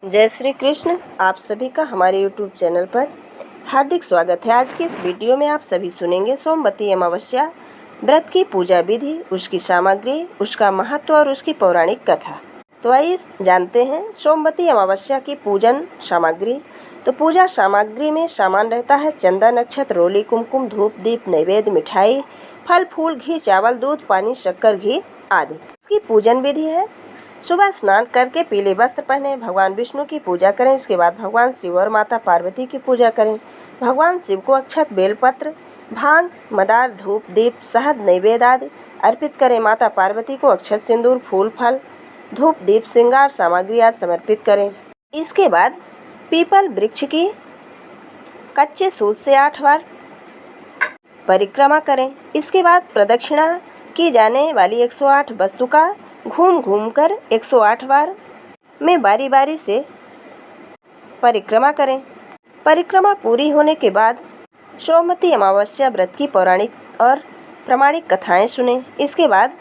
जय श्री कृष्ण। आप सभी का हमारे YouTube चैनल पर हार्दिक स्वागत है। आज की इस वीडियो में आप सभी सुनेंगे सोमवती अमावस्या व्रत की पूजा विधि, उसकी सामग्री, उसका महत्व और उसकी पौराणिक कथा। तो आइए जानते हैं सोमवती अमावस्या की पूजन सामग्री। तो पूजा सामग्री में सामान रहता है चंदन, नक्षत्र, रोली, कुमकुम, धूप, दीप, नैवेद्य, मिठाई, फल, फूल, घी, चावल, दूध, पानी, शक्कर, घी आदि। इसकी पूजन विधि है: सुबह स्नान करके पीले वस्त्र पहने, भगवान विष्णु की पूजा करें। इसके बाद भगवान शिव और माता पार्वती की पूजा करें। भगवान शिव को अक्षत, बेलपत्र, भांग, मदार, धूप, दीप, शहद, नैवेद्य आदि अर्पित करें। माता पार्वती को अक्षत, सिंदूर, फूल, फल, धूप, दीप, श्रृंगार सामग्री आदि समर्पित करें। इसके बाद पीपल वृक्ष की कच्चे सूत से 8 बार परिक्रमा करें। इसके बाद प्रदक्षिणा की जाने वाली 108 वस्तु का घूम घूम कर 108 बार में बारी बारी से परिक्रमा करें। परिक्रमा पूरी होने के बाद सोमवती अमावस्या व्रत की पौराणिक और प्रामाणिक कथाएं सुनें। इसके बाद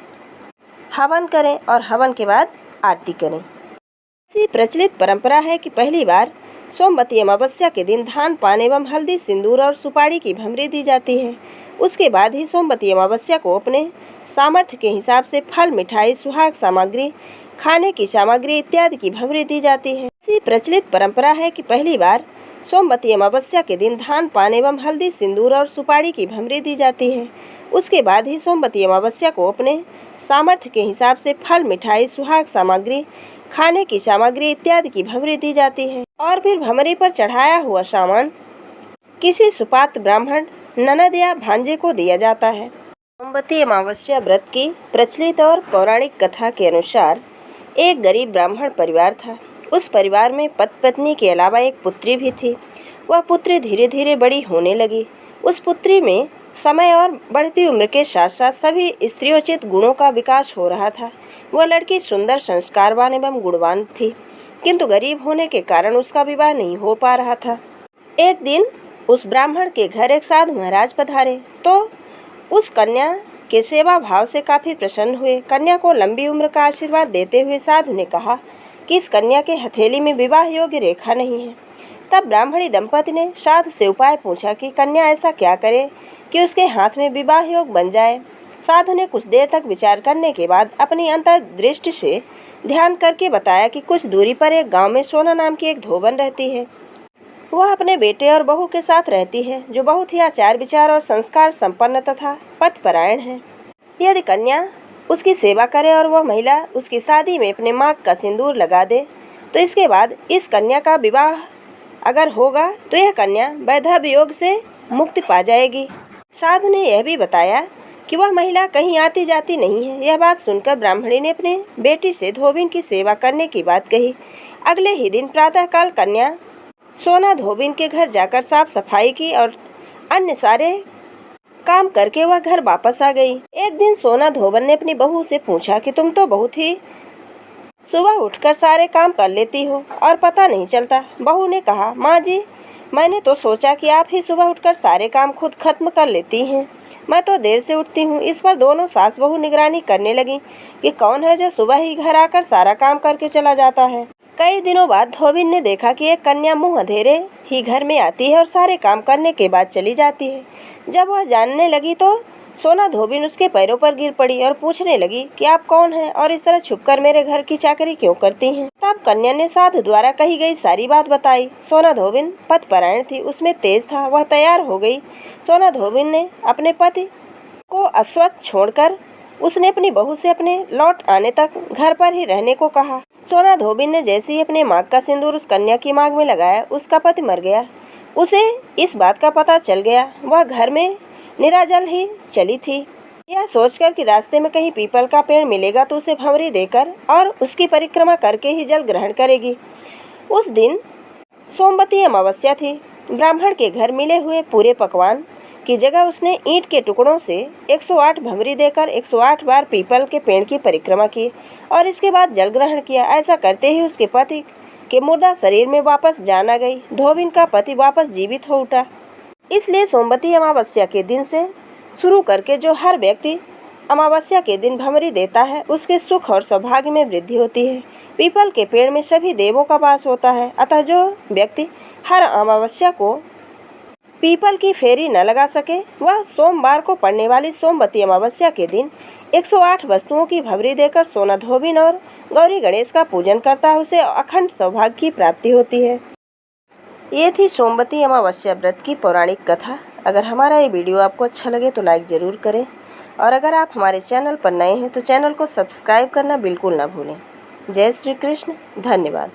हवन करें और हवन के बाद आरती करें। ऐसी प्रचलित परंपरा है कि पहली बार सोमवती अमावस्या के दिन धान, पान एवं हल्दी, सिंदूर और सुपारी की भमरी दी जाती है। उसके बाद ही सोमवती अमावस्या को अपने सामर्थ्य के हिसाब से फल, मिठाई, सुहाग सामग्री, खाने की सामग्री इत्यादि की भमरी दी जाती है। ऐसी प्रचलित परंपरा है कि पहली बार सोमवती अमावस्या के दिन धान, पान एवं हल्दी, सिंदूर और सुपारी की भमरी दी जाती है। उसके बाद ही सोमवती अमावस्या को अपने सामर्थ्य के हिसाब से फल, मिठाई, सुहाग सामग्री, खाने की सामग्री इत्यादि की भमरी दी जाती है और फिर भमरी पर चढ़ाया हुआ सामान किसी सुपात्र ब्राह्मण, ननद या भांजे को दिया जाता है। सोमवती अमावस्या व्रत की प्रचलित और पौराणिक कथा के अनुसार एक गरीब ब्राह्मण परिवार था। उस परिवार में पति पत्नी के अलावा एक पुत्री भी थी। वह पुत्री धीरे धीरे बड़ी होने लगी। उस पुत्री में समय और बढ़ती उम्र के साथ साथ सभी स्त्रियोचित गुणों का विकास हो रहा था। वह लड़की सुंदर, संस्कारवान एवं गुणवान थी, किंतु गरीब होने के कारण उसका विवाह नहीं हो पा रहा था। एक दिन उस ब्राह्मण के घर एक साधु महाराज पधारे तो उस कन्या के सेवा भाव से काफी प्रसन्न हुए। कन्या को लंबी उम्र का आशीर्वाद देते हुए साधु ने कहा कि इस कन्या के हथेली में विवाह योग्य रेखा नहीं है। तब ब्राह्मणी दंपति ने साधु से उपाय पूछा कि कन्या ऐसा क्या करे कि उसके हाथ में विवाह योग बन जाए। साधु ने कुछ देर तक विचार करने के बाद अपनी अंतर्दृष्टि से ध्यान करके बताया कि कुछ दूरी पर एक गांव में सोना नाम की एक धोबन रहती है। वह अपने बेटे और बहू के साथ रहती है, जो बहुत ही आचार विचार और संस्कार संपन्न तथा पतिपरायण है। यदि कन्या उसकी सेवा करे और वह महिला उसकी शादी में अपने मांग का सिंदूर लगा दे तो इसके बाद इस कन्या का विवाह अगर होगा तो यह कन्या वैधव्य से मुक्ति पा जाएगी। साधु ने यह भी बताया कि वह महिला कहीं आती जाती नहीं है। यह बात सुनकर ब्राह्मणी ने अपने बेटी से धोबिन की सेवा करने की बात कही। अगले ही दिन प्रातःकाल कन्या सोना धोबिन के घर जाकर साफ सफाई की और अन्य सारे काम करके वह घर वापस आ गई। एक दिन सोना धोबन ने अपनी बहू से पूछा कि तुम तो बहुत ही सुबह उठकर सारे काम कर लेती हो और पता नहीं चलता। बहू ने कहा, माँ जी, मैंने तो सोचा कि आप ही सुबह उठकर सारे काम खुद खत्म कर लेती हैं। मैं तो देर से उठती हूँ। इस पर दोनों सास बहू निगरानी करने लगी कि कौन है जो सुबह ही घर आकर सारा काम करके चला जाता है। कई दिनों बाद धोबिन ने देखा कि एक कन्या मुंह अंधेरे ही घर में आती है और सारे काम करने के बाद चली जाती है। जब वह जानने लगी तो सोना धोबिन उसके पैरों पर गिर पड़ी और पूछने लगी कि आप कौन हैं और इस तरह छुपकर मेरे घर की चाकरी क्यों करती हैं। तब कन्या ने साधु द्वारा कही गई सारी बात बताई। सोना धोबिन पतिपरायण थी, उसमें तेज था। वह तैयार हो गई। सोना धोबिन ने अपने पति को अस्वस्थ छोड़कर उसने अपनी बहू से अपने लौट आने तक घर पर ही रहने को कहा। सोना धोबिन ने जैसे ही अपने मांग का सिंदूर उस कन्या की मांग में लगाया, उसका पति मर गया। उसे इस बात का पता चल गया। वह घर में निराजल ही चली थी। यह सोचकर कि रास्ते में कहीं पीपल का पेड़ मिलेगा तो उसे भंवरी देकर और उसकी परिक्रमा करके ही जल ग्रहण करेगी। उस दिन सोमवती अमावस्या थी। ब्राह्मण के घर मिले हुए पूरे पकवान की जगह उसने ईंट के टुकड़ों से 108 भंवरी देकर 108 बार पीपल के पेड़ की परिक्रमा की और इसके बाद जल ग्रहण किया। ऐसा करते ही उसके पति के मुर्दा शरीर में वापस जान आ गई। धोबिन का पति वापस जीवित हो उठा। इसलिए सोमवती अमावस्या के दिन से शुरू करके जो हर व्यक्ति अमावस्या के दिन भमरी देता है, उसके सुख और सौभाग्य में वृद्धि होती है। पीपल के पेड़ में सभी देवों का वास होता है, अतः जो व्यक्ति हर अमावस्या को पीपल की फेरी न लगा सके, वह सोमवार को पड़ने वाली सोमवती अमावस्या के दिन 108 वस्तुओं की भभरी देकर सोना धोबिन और गौरी गणेश का पूजन करता है, उसे अखंड सौभाग्य की प्राप्ति होती है। ये थी सोमवती अमावस्या व्रत की पौराणिक कथा। अगर हमारा ये वीडियो आपको अच्छा लगे तो लाइक ज़रूर करें, और अगर आप हमारे चैनल पर नए हैं तो चैनल को सब्सक्राइब करना बिल्कुल ना भूलें। जय श्री कृष्ण, धन्यवाद।